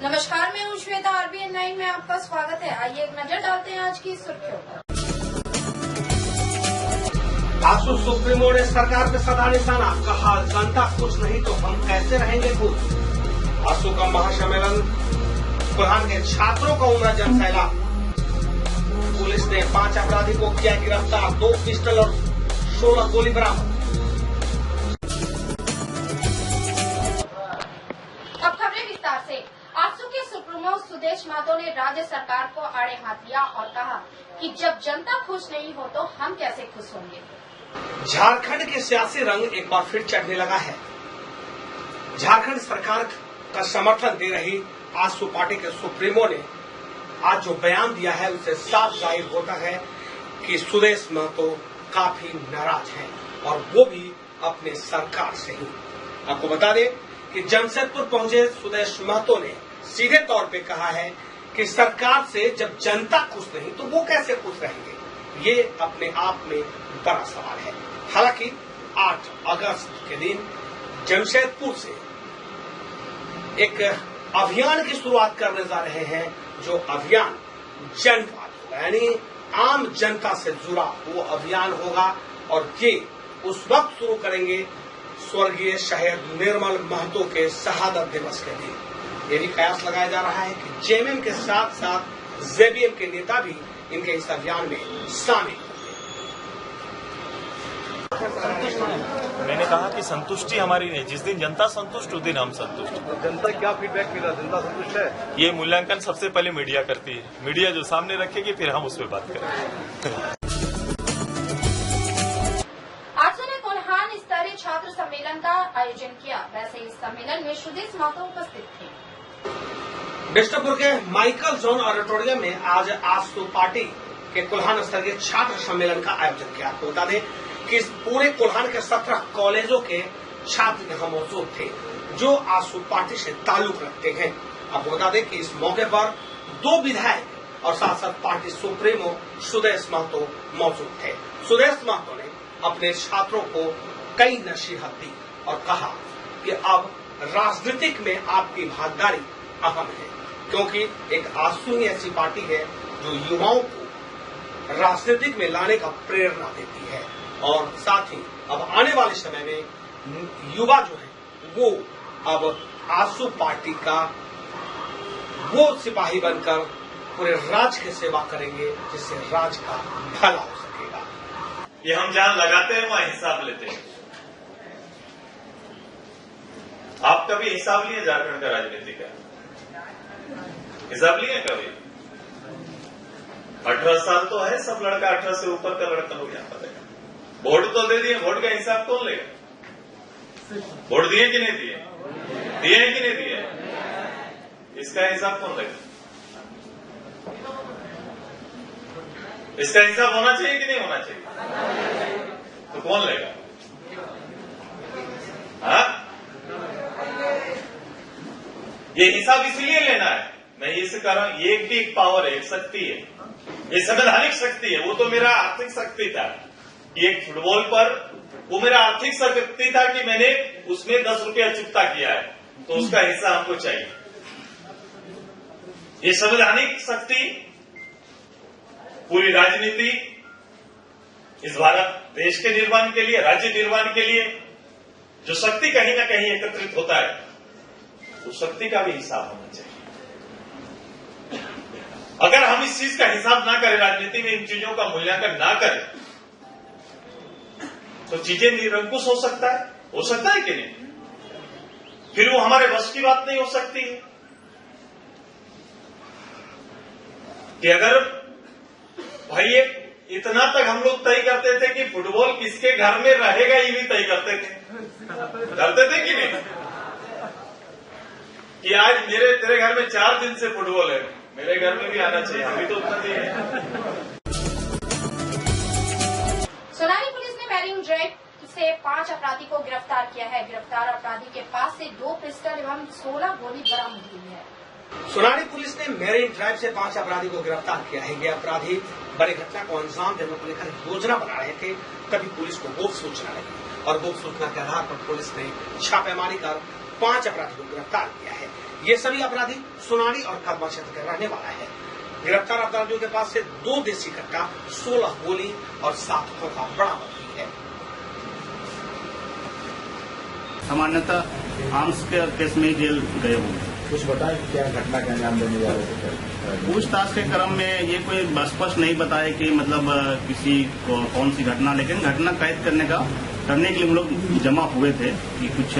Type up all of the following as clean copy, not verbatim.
नमस्कार, मैं हूँ श्वेता। RBN 9 में आपका स्वागत है। आइए एक नजर डालते हैं आज की सुर्खियों पर। आसू सुप्रीमो ने सरकार पे साधा निशाना, कहा जनता खुश नहीं तो हम कैसे रहेंगे खुश। आसू का महासम्मेलन, कोल्हान के छात्रों का उमड़ा जनसैलाब। पुलिस ने 5 अपराधी को किया गिरफ्तार, 2 पिस्टल और 16 गोली बरामद। अब खबरें विस्तार से। आसू के सुप्रीमो सुदेश महतो ने राज्य सरकार को आड़े हाथ लिया और कहा कि जब जनता खुश नहीं हो तो हम कैसे खुश होंगे। झारखंड के सियासी रंग एक बार फिर चढ़ने लगा है। झारखंड सरकार का समर्थन दे रही आसू पार्टी के सुप्रीमो ने आज जो बयान दिया है उससे साफ जाहिर होता है कि सुदेश महतो काफी नाराज हैं और वो भी अपने सरकार से ही। आपको बता दें कि जमशेदपुर पहुंचे सुदेश महतो ने सीधे तौर पे कहा है कि सरकार से जब जनता खुश नहीं तो वो कैसे खुश रहेंगे। ये अपने आप में बड़ा सवाल है। हालांकि 8 अगस्त के दिन जमशेदपुर से एक अभियान की शुरुआत करने जा रहे हैं, जो अभियान जनवाद होगा, यानी आम जनता से जुड़ा वो अभियान होगा और ये उस वक्त शुरू करेंगे स्वर्गीय शहीद निर्मल महतो के शहादत दिवस के दिन। ये भी कयास लगाया जा रहा है कि जेएमएम के साथ साथ जेबीएम के नेता भी इनके इस अभियान में शामिल होंगे। मैंने कहा कि संतुष्टि हमारी नहीं, जिस दिन जनता संतुष्ट उस दिन हम संतुष्ट। जनता क्या फीडबैक मिला, जनता संतुष्ट है? ये मूल्यांकन सबसे पहले मीडिया करती है। मीडिया जो सामने रखेगी फिर हम उस पर बात करेंगे। स्तरीय छात्र सम्मेलन का आयोजन किया। वैसे इस सम्मेलन में सुदेश महतो उपस्थित थे। बिष्टुपुर के माइकल जॉन ऑडिटोरियम में आज आसू पार्टी के कोल्हान स्तरीय छात्र सम्मेलन का आयोजन किया। आपको बता दें कि इस पूरे कोल्हान के 17 कॉलेजों के छात्र यहाँ मौजूद थे जो आसू पार्टी से ताल्लुक रखते हैं। आपको बता दें कि इस मौके पर 2 विधायक और साथ साथ पार्टी सुप्रीमो सुदेश महतो मौजूद थे। सुदेश महतो ने अपने छात्रों को कई नसीहत दी और कहा कि अब राजनीतिक में आपकी भागीदारी अहम है, क्योंकि एक आसू ही ऐसी पार्टी है जो युवाओं को राजनीतिक में लाने का प्रेरणा देती है और साथ ही अब आने वाले समय में युवा जो है वो अब आसू पार्टी का वो सिपाही बनकर पूरे राज्य की सेवा करेंगे जिससे राज्य का भला हो सकेगा। ये हम जहां लगाते हैं वहां हिसाब लेते हैं। आप कभी हिसाब लिए झारखंड का राजनीति का? हिसाब लिए कभी? 18 साल तो है, सब लड़का 18 से ऊपर का लड़का लोग यहाँ पर है। वोट तो दे दिए, वोट का हिसाब कौन लेगा? वोट दिए कि नहीं दिए? दिए कि नहीं दिए? इसका हिसाब कौन लेगा? इसका हिसाब होना चाहिए कि नहीं होना चाहिए? तो कौन लेगा? हाँ? ये हिसाब इसलिए लेना है, मैं ये से कह रहा हूं, ये भी एक पावर है, एक शक्ति है, ये संवैधानिक शक्ति है। वो तो मेरा आर्थिक शक्ति था कि एक फुटबॉल पर वो मेरा आर्थिक शक्ति था कि मैंने उसमें 10 रुपया चुकता किया है, तो उसका हिस्सा हमको चाहिए। ये संवैधानिक शक्ति पूरी राजनीति इस भारत देश के निर्माण के लिए, राज्य निर्माण के लिए जो शक्ति कहीं ना कहीं एकत्रित होता है, उस शक्ति का भी हिसाब होना चाहिए। अगर हम इस चीज का हिसाब ना करें, राजनीति में इन चीजों का मूल्यांकन ना करें, तो चीजें निरंकुश हो सकता है कि नहीं? फिर वो हमारे वश की बात नहीं हो सकती है कि अगर भाई इतना तक हम लोग तय करते थे कि फुटबॉल किसके घर में रहेगा, ये भी तय करते थे कि नहीं? कि आज तेरे घर में 4 दिन से फुटबॉल है, मेरे घर में भी आना चाहिए, अभी तो उतना ही है। सोनाली पुलिस ने मैरिन ड्राइव से 5 अपराधी को गिरफ्तार किया है। गिरफ्तार अपराधी के पास से 2 पिस्टल एवं 16 गोली बरामद हुई है। सोनाली पुलिस ने मैरिन ड्राइव से 5 अपराधी को गिरफ्तार किया है। ये अपराधी बड़ी घटना को अंजाम देने को लेकर योजना बना रहे थे, तभी पुलिस को गुप्त सूचना लगी और गुप्त सूचना के आधार पर पुलिस ने छापेमारी कर 5 अपराधियों को गिरफ्तार किया है। ये सभी अपराधी सुनाड़ी और कदमा क्षेत्र के रहने वाला है। गिरफ्तार अपराधियों के पास से 2 देसी कट्टा, 16 गोली और 7 खोखा बरामद हुई है। सामान्यतः आर्म्स के केस में जेल गए हुए। कुछ बताएं क्या घटना का अंजाम देने जा रहे थे? पूछताछ के क्रम में ये कोई स्पष्ट नहीं बताया कि मतलब किसी को कौन सी घटना, लेकिन घटना कैद करने के लिए हम लोग जमा हुए थे कि कुछ इस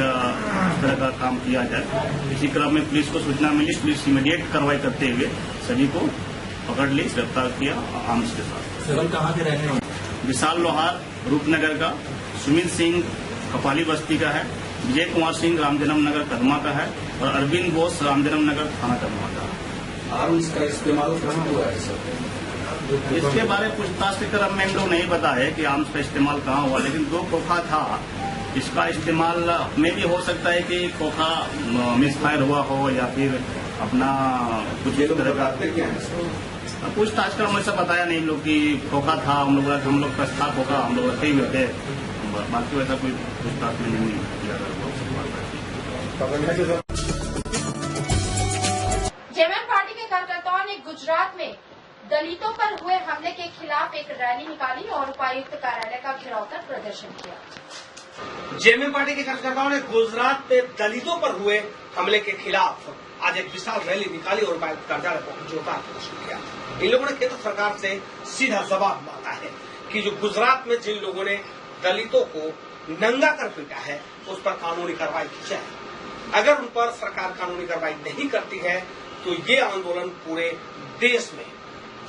तरह का काम किया जाए। इसी क्रम में पुलिस को सूचना मिली, पुलिस इमीडिएट कार्रवाई करते हुए सभी को पकड़ ली, गिरफ्तार किया आर्म्स के साथ। सरल कहाँ के रहने वाले? विशाल लोहार रूपनगर का, सुमित सिंह कपाली बस्ती का है, विजय कुमार सिंह रामजन्म नगर कदमा का है और अरविंद बोस रामजन्म नगर थाना कदमा का है। आर्म्स का इस्तेमाल कहाँ हुआ है सर? इसके बारे में पूछताछ के क्रम में हम लोग नहीं पता है कि आर्म्स का इस्तेमाल कहाँ हुआ, लेकिन 2 खोखा था। इसका इस्तेमाल में भी हो सकता है कि खोखा मिसफायर हुआ हो या फिर अपना कुछ इस तरह का। पूछताछ क्रम ऐसा बताया नहीं लोग कि खोखा था, हम लोग का था खोखा, हम लोग रखे हुए थे। बाकी वैसा कोई पूछताछ में नहीं किया गया। जेएमएम पार्टी के कार्यकर्ताओं ने गुजरात में दलितों पर हुए हमले के खिलाफ एक रैली निकाली और उपायुक्त कार्यालय का घेराव कर प्रदर्शन किया। जेएमएम पार्टी के कार्यकर्ताओं ने गुजरात में दलितों पर हुए हमले के खिलाफ आज एक विशाल रैली निकाली और उपायुक्त कार्यालय को जोरदार प्रदर्शन किया। इन लोगों ने केंद्र सरकार से सीधा जवाब मांगा है कि जो गुजरात में जिन लोगों ने दलितों को नंगा कर पीटा है उस पर कानूनी कार्रवाई की जाए। अगर उन पर सरकार कानूनी कार्रवाई नहीं करती है तो ये आंदोलन पूरे देश में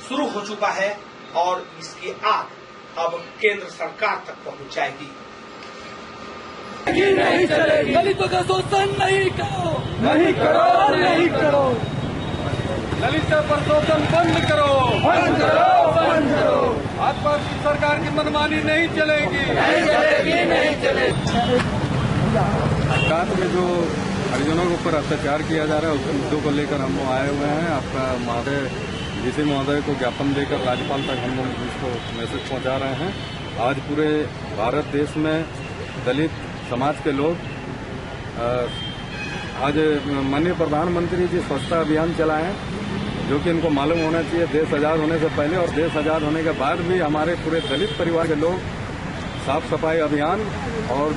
शुरू हो चुका है और इसकी आग अब केंद्र सरकार तक पहुंच जाएगी। नहीं चलेगी। दलितों का शोषण नहीं करो, नहीं करो, नहीं करो। दलित पर शोषण बंद करो, बंद करो, बंद करो। आज पर सरकार की मनमानी नहीं चलेगी, नहीं चलेगी, नहीं चलेगी। सरकार में जो हरिजनों के ऊपर अत्याचार किया जा रहा है उसके मुद्दों को लेकर हम लोग आए हुए हैं। आपका महोदय डीसी महोदय को ज्ञापन देकर राज्यपाल तक हम लोग इसको मैसेज पहुंचा रहे हैं। आज पूरे भारत देश में दलित समाज के लोग आज माननीय प्रधानमंत्री जी स्वच्छता अभियान चलाए, जो कि इनको मालूम होना चाहिए देश आजाद होने से पहले और देश आजाद होने के बाद भी हमारे पूरे दलित परिवार के लोग साफ सफाई अभियान और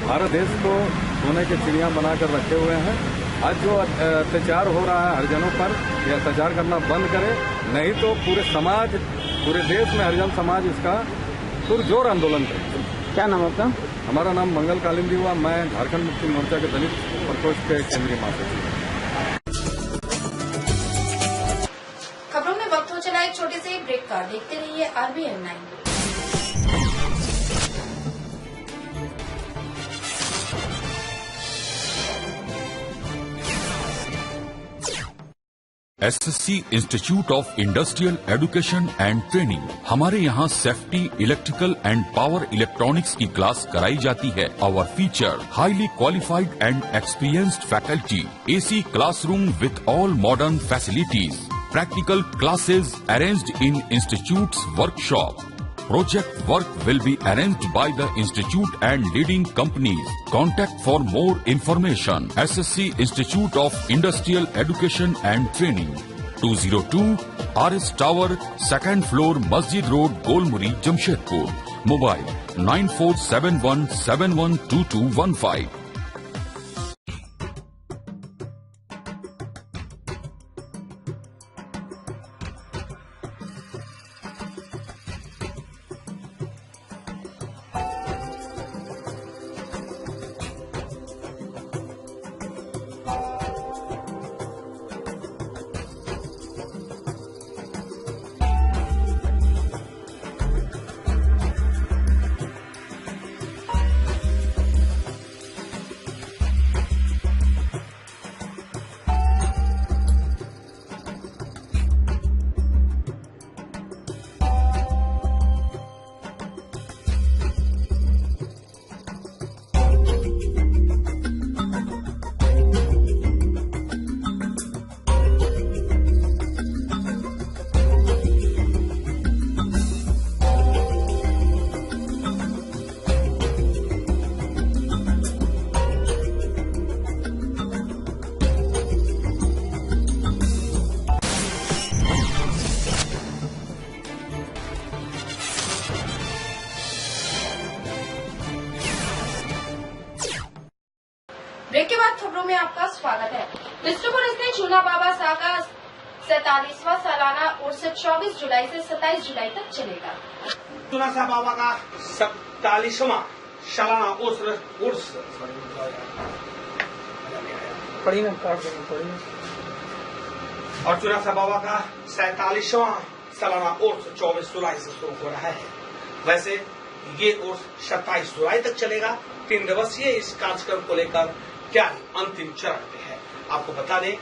भारत देश को सोने की चिड़िया बनाकर रखे हुए हैं। आज जो अत्याचार हो रहा है हरिजनों पर, यह अत्याचार करना बंद करे, नहीं तो पूरे समाज, पूरे देश में हरिजन समाज इसका पुरजोर आंदोलन करे। क्या नाम आपका? हमारा नाम मंगल कालिंदी हुआ। मैं झारखंड मुक्ति मोर्चा के दलित प्रकोष्ठ के केंद्रीय महासचिव। खबरों में वक्त हो चला एक छोटे से ब्रेक का। देखते रहिए RBN 9। SSC institute of industrial education and training. हमारे यहाँ safety, electrical and power electronics की क्लास कराई जाती है। Our feature highly qualified and experienced faculty, AC classroom with all modern facilities, practical classes arranged in institute's workshop. Project work will be arranged by the institute and leading companies. Contact for more information. SSC Institute of Industrial Education and Training. 202 RS Tower, 2nd floor, Masjid Road, Golmuri, Jamshedpur. Mobile 9471712215. Break के बाद खबरों में आपका स्वागत है। बिष्णुपुर स्थित चूना बाबा शाह का 47वां सालाना उर्स 24 जुलाई से 27 जुलाई तक चलेगा। चूना शाह बाबा का 47वां सालाना उर्स और चूना शाह बाबा का 47वां सालाना उर्स 24 जुलाई से शुरू हो रहा है। वैसे ये उर्स 27 जुलाई तक चलेगा। 3 दिवसीय इस कार्यक्रम को लेकर तैयारी अंतिम चरण में है। आपको बता दें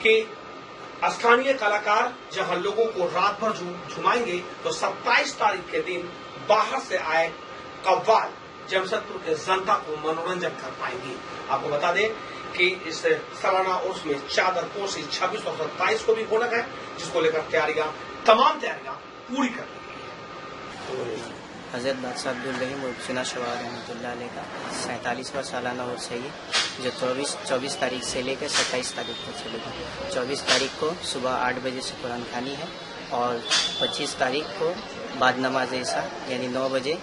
कि स्थानीय कलाकार जहां लोगों को रात भर झुमाएंगे, तो 27 तारीख के दिन बाहर से आए कव्वाल जमशेदपुर के जनता को मनोरंजन कर पाएंगे। आपको बता दें कि इस सालाना उर्स में चादर पोशी 26 और 27 को भी होना है, जिसको लेकर तमाम तैयारियां पूरी कर ली गई है। हजरत बादशाह अब्दुल रहीम और चूना शवाब रहमतुल्लाह अलैह का 47वां सालाना उर्स है ये, जो 24 तारीख से लेकर 27 तारीख तक चलेगा। 24 तारीख को सुबह 8 बजे से कुरान खानी है और 25 तारीख को बाद नमाज ऐसा यानी 9 बजे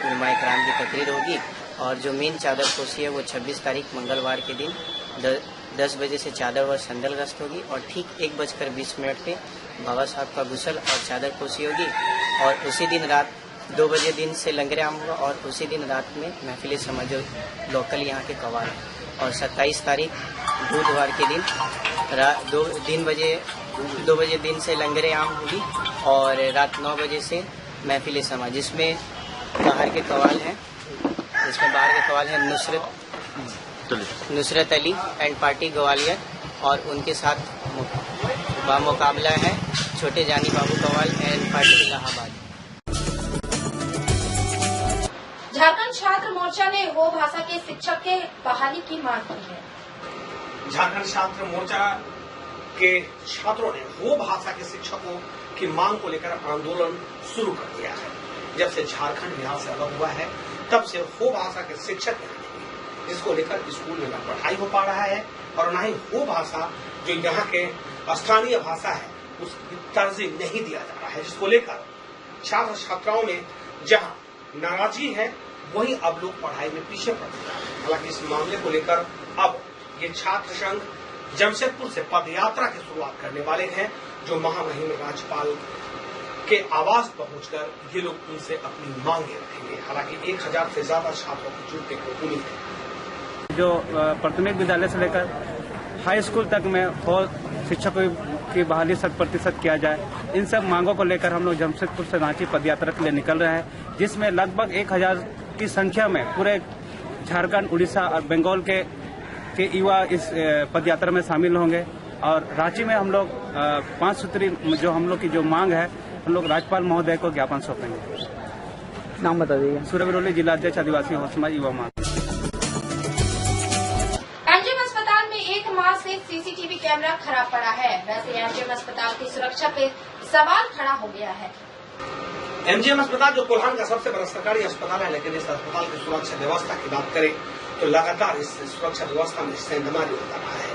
उलमा इकराम की तकरीर होगी। और जो मेन चादर पोशी है वो 26 तारीख मंगलवार के दिन 10 बजे से चादर व संदल गश्त होगी और ठीक 1:20 पे बाबा साहब का गुसल और चादर पोशी होगी। और उसी दिन रात 2 बजे दिन से लंगर आम होगा और उसी दिन रात में महफिल समा जो लोकल यहाँ के कव्वाल है। और 27 तारीख बुधवार के दिन रात 2 बजे दिन से लंगर आम होगी और रात 9 बजे से महफिल समा, जिसमें बाहर के कव्वाल हैं, नुसरत अली एंड पार्टी ग्वालियर और उनके साथ मुकाबला है छोटे जानी बाबू कव्वाल एंड पार्टी इलाहाबाद। झारखंड छात्र मोर्चा ने हो भाषा के शिक्षक के बहाली की मांग की है। झारखंड छात्र मोर्चा के छात्रों ने हो भाषा के शिक्षकों की मांग को लेकर आंदोलन शुरू कर दिया है। जब से झारखंड बिहार से अलग हुआ है, तब से हो भाषा के शिक्षक नहीं, जिसको लेकर स्कूल में न पढ़ाई हो पा रहा है और न ही हो भाषा जो यहाँ के स्थानीय भाषा है उसकी तरजीह नहीं दिया जा रहा है, जिसको लेकर छात्र छात्राओं में जहाँ नाराजगी है वहीं अब लोग पढ़ाई में पीछे पड़ रहे हैं। हालांकि इस मामले को लेकर अब ये छात्र संघ जमशेदपुर से पद यात्रा की शुरुआत करने वाले हैं, जो महामहिम राज्यपाल के आवास पहुंचकर ये लोग उनसे अपनी मांगे रखेंगे। हालांकि 1000 से ज्यादा छात्रों को जुटने की उम्मीद है। जो प्राथमिक विद्यालय से लेकर हाई स्कूल तक में हो शिक्षकों की बहाली 100% किया जाए, इन सब मांगों को लेकर हम लोग जमशेदपुर से रांची पदयात्रा के लिए निकल रहे हैं, जिसमें लगभग 1000 की संख्या में पूरे झारखंड, उड़ीसा और बंगाल के युवा इस पदयात्रा में शामिल होंगे। और रांची में हम लोग 5 सूत्री जो हम लोग की जो मांग है, हम लोग राज्यपाल महोदय को ज्ञापन सौंपेंगे। नाम बता दीजिए। सूर्य बरोली, जिलाध्यक्ष आदिवासी होड़ समाज युवा मांग। एमजीएम अस्पताल में 1 माह से सीसीटीवी कैमरा खराब पड़ा है। वैसे एमजीएम अस्पताल की सुरक्षा पे सवाल खड़ा हो गया है। एमजीएम अस्पताल जो कोल्हान का सबसे बड़ा सरकारी अस्पताल है, लेकिन इस अस्पताल की सुरक्षा व्यवस्था की बात करें तो लगातार इस सुरक्षा व्यवस्था में सेंधमारी होता रहा है।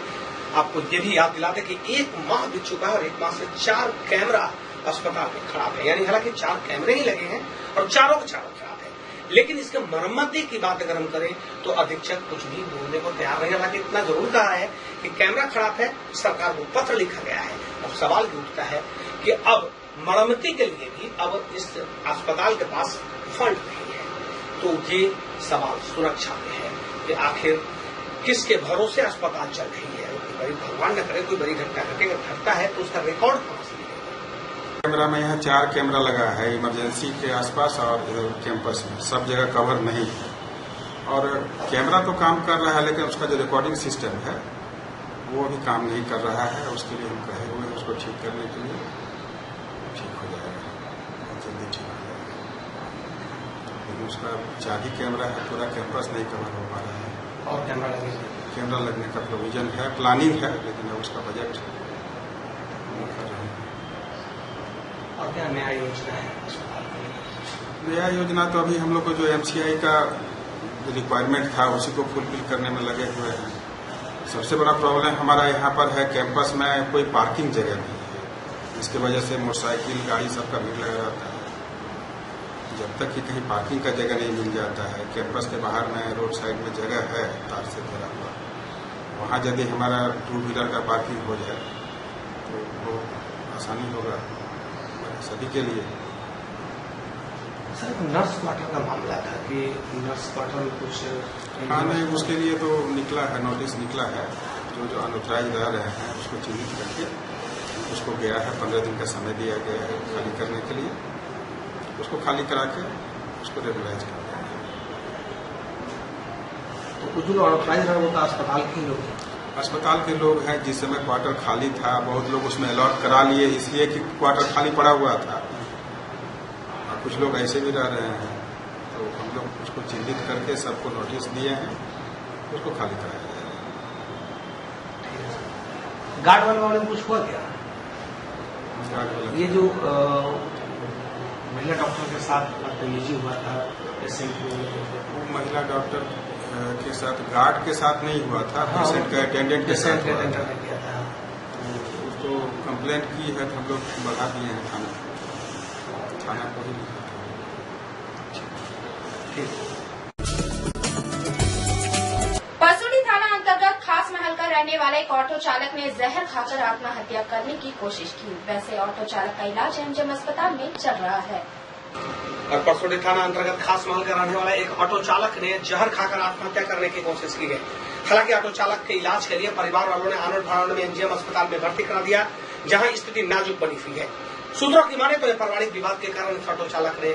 आपको ये भी याद दिलाते कि 1 माह बीत चुका है और 1 माह से 4 कैमरा अस्पताल में खराब है। यानी हालांकि 4 कैमरे ही लगे हैं और चारों के चारों खराब है, लेकिन इसके मरम्मती की बात अगर हम करें तो अधीक्षक कुछ भी बोलने को तैयार नहीं। हालांकि इतना जरूर कहा है कि कैमरा खराब है, सरकार को पत्र लिखा गया है। अब सवाल भी उठता है कि अब मरम्मती के लिए भी अब इस अस्पताल के पास फंड नहीं है, तो ये सवाल सुरक्षा में है कि आखिर किसके भरोसे अस्पताल चल रही है। भगवान न करे कोई बड़ी घटना घटता है तो उसका रिकॉर्ड कहां से मिलेगा। कैमरा में यहाँ 4 कैमरा लगा है इमरजेंसी के आसपास और कैंपस में, सब जगह कवर नहीं है। और कैमरा तो काम कर रहा है, लेकिन उसका जो रिकॉर्डिंग सिस्टम है वो अभी काम नहीं कर रहा है। उसके लिए हम कहे हुए हैं उसको ठीक करने के लिए, ठीक हो जाएगा, जल्दी ठीक हो जाएगा। लेकिन उसका 4 ही कैमरा है, पूरा कैंपस नहीं कवर हो पा रहा है। और कैमरा लगने का प्रोविजन है, प्लानिंग है, लेकिन उसका बजट नहीं कर रहे हैं। और क्या नया योजना है अस्पताल में? नया योजना तो अभी हम लोग को जो एमसीआई का रिक्वायरमेंट था उसी को फुलफिल करने में लगे हुए हैं। सबसे बड़ा प्रॉब्लम हमारा यहाँ पर है, कैंपस में कोई पार्किंग जगह नहीं है, जिसकी वजह से मोटरसाइकिल गाड़ी सबका भीड़ लगा रहता है। जब तक कि कहीं पार्किंग का जगह नहीं मिल जाता है, कैंपस के बाहर में रोड साइड में जगह है तार से घेरा हुआ, वहाँ यदि हमारा 2 व्हीलर का पार्किंग हो जाए तो वो आसानी होगा सभी के लिए। सर, नर्स क्वार्टर का मामला था कि नर्स क्वार्टर में कुछ नहीं, उसके लिए तो निकला है, नोटिस निकला है। जो अनऑथराइज रह रहे हैं उसको चिन्हित करके उसको गया है, 15 दिन का समय दिया गया है खाली करने के लिए। उसको खाली करा के उसको रेगुलाइज कर देंगे। तो कुछ जो अनऑथराइज रहा वो तो अस्पताल के ही लोग हैं। अस्पताल के लोग हैं। जिस समय क्वार्टर खाली था बहुत लोग उसमें अलॉट करा लिए, इसलिए कि क्वार्टर खाली पड़ा हुआ था। और कुछ लोग ऐसे भी रह रहे हैं, तो हम लोग उसको चिन्हित करके सबको नोटिस दिए हैं, उसको खाली कराया जाएगा। गार्ड वाले में कुछ हुआ क्या? ये जो महिला डॉक्टर के साथ बदतमीजी हुआ था पेशेंट को, वो महिला डॉक्टर के साथ, गार्ड के साथ नहीं हुआ था, पेशेंट का अटेंडेंट के साथ हुआ था। उसको कंप्लेंट की है तो हम लोग बढ़ा दिए हैं थाना को ही लिखा। परसोड़ी थाना अंतर्गत खास महल का रहने वाले एक ऑटो चालक ने जहर खाकर आत्महत्या करने की कोशिश की। वैसे ऑटो चालक का इलाज एमजीएम अस्पताल में चल रहा है। और परसोड़ी थाना अंतर्गत खास महल का रहने वाला एक ऑटो चालक ने जहर खाकर आत्महत्या करने की कोशिश की है। हालांकि ऑटो चालक के इलाज के लिए परिवार वालों ने आनंद फानंद में एमजीएम अस्पताल में भर्ती करा दिया, जहां स्थिति नाजुक बनी हुई है। सूत्रों की माने तो यह पारिवारिक विवाद के कारण ऑटो चालक ने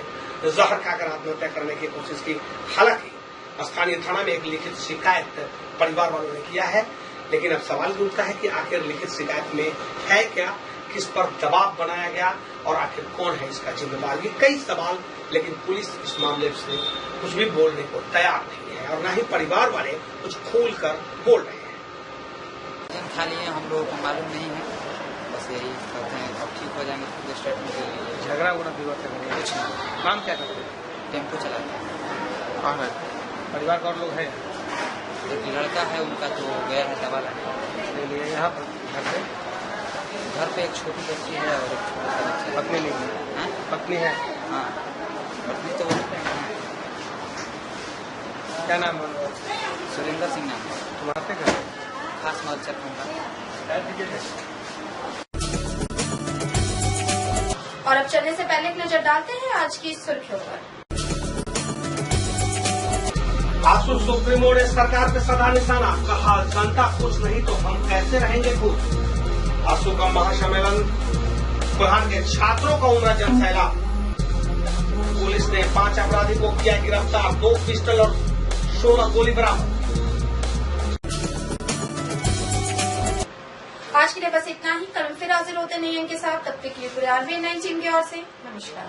जहर खाकर आत्महत्या करने की कोशिश की। हालांकि स्थानीय थाना में एक लिखित शिकायत परिवार वालों ने किया है, लेकिन अब सवाल उठता है कि आखिर लिखित शिकायत में है क्या, किस पर दबाव बनाया गया और आखिर कौन है इसका जिम्मेदार। ये कई सवाल, लेकिन पुलिस इस मामले से कुछ भी बोलने को तैयार नहीं है और न ही परिवार वाले कुछ खोल कर बोल रहे हैं। खाली है, हम लोगों को मालूम नहीं है, बस यही कहते हैं अब ठीक हो जाएंगे तो स्टेटमेंट के लिए। झगड़ा उगड़ा विवाद करने कुछ नहीं। काम क्या करते हैं? टेम्पो चलाते हैं। कहाँ है परिवार का और लोग हैं? एक लड़का है उनका तो गया है दवा लाने। यहाँ पर घर पे एक छोटी बच्ची है और एक छोटा सा बच्चा है। पत्नी नहीं है? पत्नी है? हाँ, पत्नी तो वहीं पे है। क्या नाम है? सुरेंद्र सिंह नाम है। तुम्हारे घर खास महल चरखंडा। और अब चलने से पहले एक नजर डालते हैं आज की सुर्खियों पर। आसू सुप्रीमो ने सरकार पे साधा निशाना, कहा जनता खुश नहीं तो हम कैसे रहेंगे खुश। आसू का महासम्मेलन, बुरहान के छात्रों का उमड़ा जनसैलाब। पुलिस ने 5 अपराधी को किया गिरफ्तार, 2 पिस्टल और 16 गोली बरामद। आज के लिए बस इतना ही। कल फिर हाजिर होते नई अंक के साथ, तब तक के लिए पूरे RBN 9 टीम की ओर से नमस्कार।